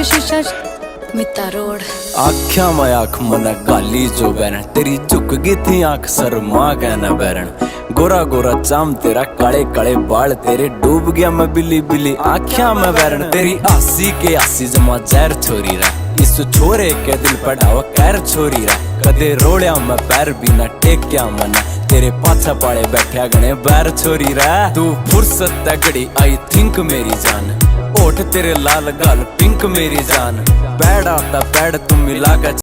शीशा मिता रोड आख्या में आख मन गाली जो बैरन तेरी झुक गई थी आंख शर्मा के न बैरन गोरा गोरा चाम तेरा काले काले बाल तेरे डूब गया मैं बिल्ली बिल्ली आख्या में बैरन तेरी आसी के आसी जमा जहर छोरी रा इस छोरे के दिल पढ़ावा कैर छोरी रा कदे रोड़िया में पैर बिना टेक्या मना तेरे पाछा पाड़े बैठा गणे बैर छोरी रा तू फुर्सत तगड़ी आई थिंक मेरी जान ओठ तेरे लाल गाल पिंक मेरी जान पैड़ आता पैड़ तुम मिला